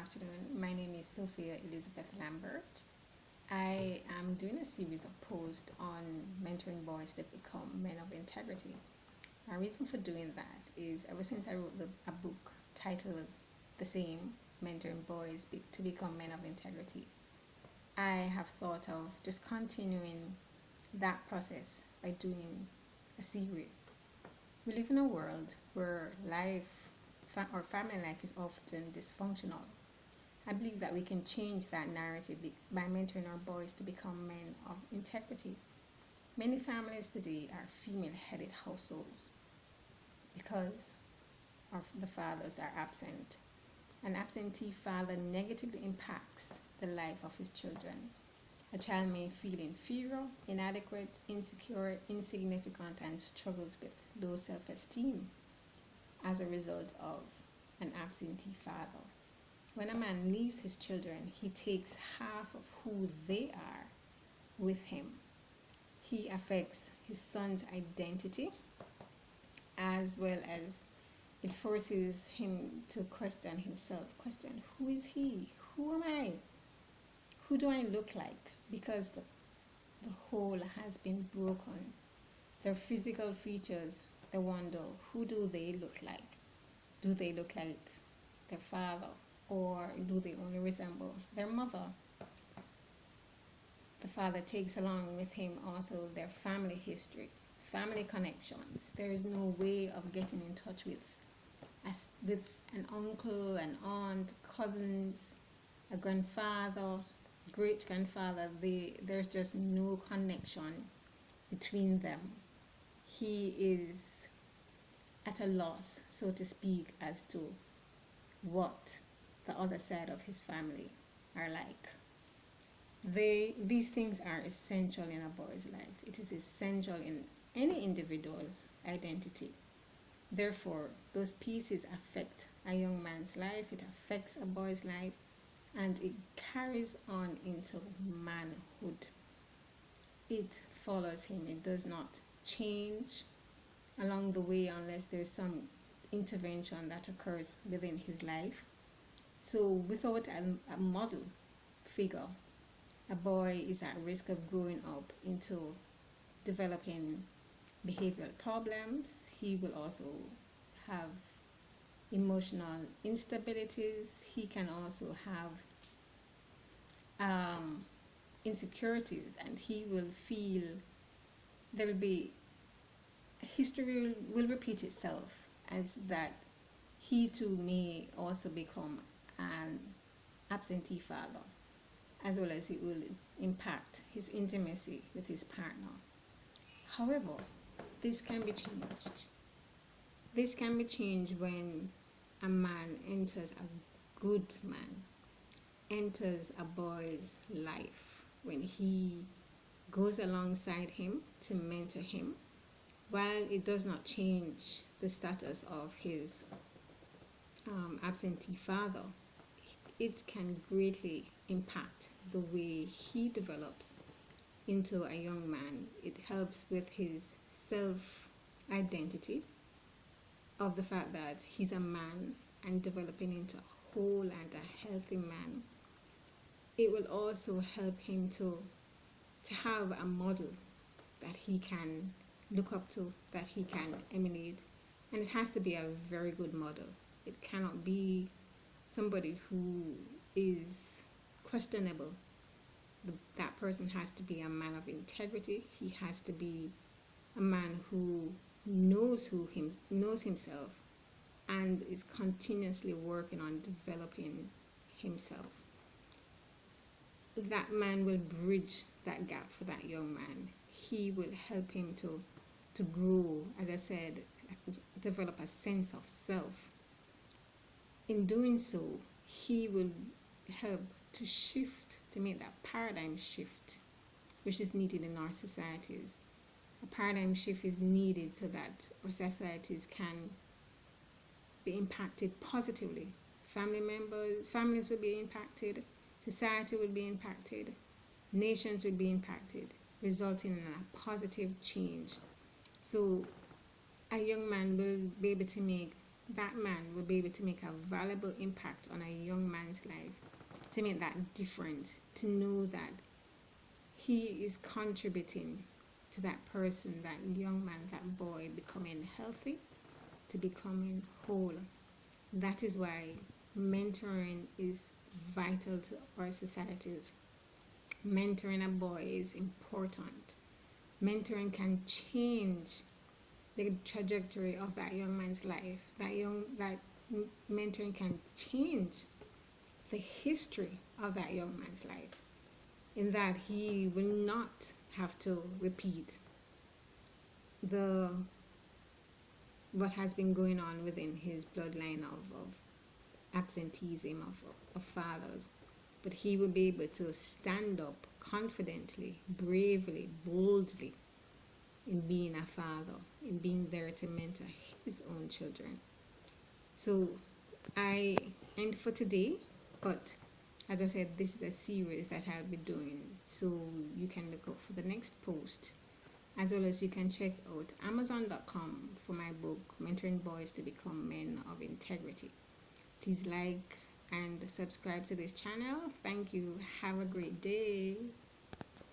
afternoon. My name is Sophia Elizabeth Lambert. I am doing a series of posts on mentoring boys to become men of integrity. My reason for doing that is ever since I wrote a book titled the same, Mentoring Boys to Become Men of Integrity, I have thought of just continuing that process by doing a series. We live in a world where or family life is often dysfunctional. I believe that we can change that narrative by mentoring our boys to become men of integrity. Many families today are female-headed households because the fathers are absent. An absentee father negatively impacts the life of his children. A child may feel inferior, inadequate, insecure, insignificant, and struggles with low self-esteem as a result of an absentee father. When a man leaves his children, he takes half of who they are with him. He affects his son's identity as well as it forces him to question himself. Question, who is he? Who am I? Who do I look like? Because the whole has been broken. Their physical features, they wonder, who do they look like? Do they look like their father? Or do they only resemble their mother? The father takes along with him also their family history, family connections. There is no way of getting in touch with an uncle, an aunt, cousins, a grandfather, great grandfather. There's just no connection between them. He is at a loss, so to speak, as to what the other side of his family are like. These things are essential in a boy's life. It is essential in any individual's identity. Therefore, those pieces affect a young man's life, it affects a boy's life, and it carries on into manhood. It follows him. It does not change along the way unless there's some intervention that occurs within his life. So without a model figure, a boy is at risk of growing up into developing behavioral problems. He will also have emotional instabilities. He can also have insecurities, and he will feel there will be history will repeat itself as that he too may also become an absentee father, as well as it will impact his intimacy with his partner. However, this can be changed. This can be changed when a man enters, a good man enters a boy's life, when he goes alongside him to mentor him. While it does not change the status of his absentee father, it can greatly impact the way he develops into a young man. It helps with his self-identity of the fact that he's a man and developing into a whole and a healthy man. It will also help him to have a model that he can look up to, that he can emulate, and it has to be a very good model. It cannot be somebody who is questionable. That person has to be a man of integrity. He has to be a man who knows himself and is continuously working on developing himself. That man will bridge that gap for that young man. He will help him to grow, as I said, develop a sense of self. In doing so, he will help to make that paradigm shift, which is needed in our societies. A paradigm shift is needed so that our societies can be impacted positively. Families will be impacted, society will be impacted, nations will be impacted, resulting in a positive change. So a young man will be able to make that man will be able to make a valuable impact on a young man's life, to make that difference, to know that he is contributing to that person, that young man, that boy becoming healthy, to becoming whole. That is why mentoring is vital to our societies. Mentoring a boy is important. Mentoring can change the trajectory of that young man's life. That mentoring can change the history of that young man's life, in that he will not have to repeat the what has been going on within his bloodline of absenteeism of fathers, but he will be able to stand up confidently, bravely, boldly, in being a father, in being there to mentor his own children. So I end for today, but as I said, this is a series that I'll be doing, so you can look out for the next post, as well as you can check out Amazon.com for my book, Mentoring Boys to Become Men of Integrity. Please like and subscribe to this channel. Thank you. Have a great day.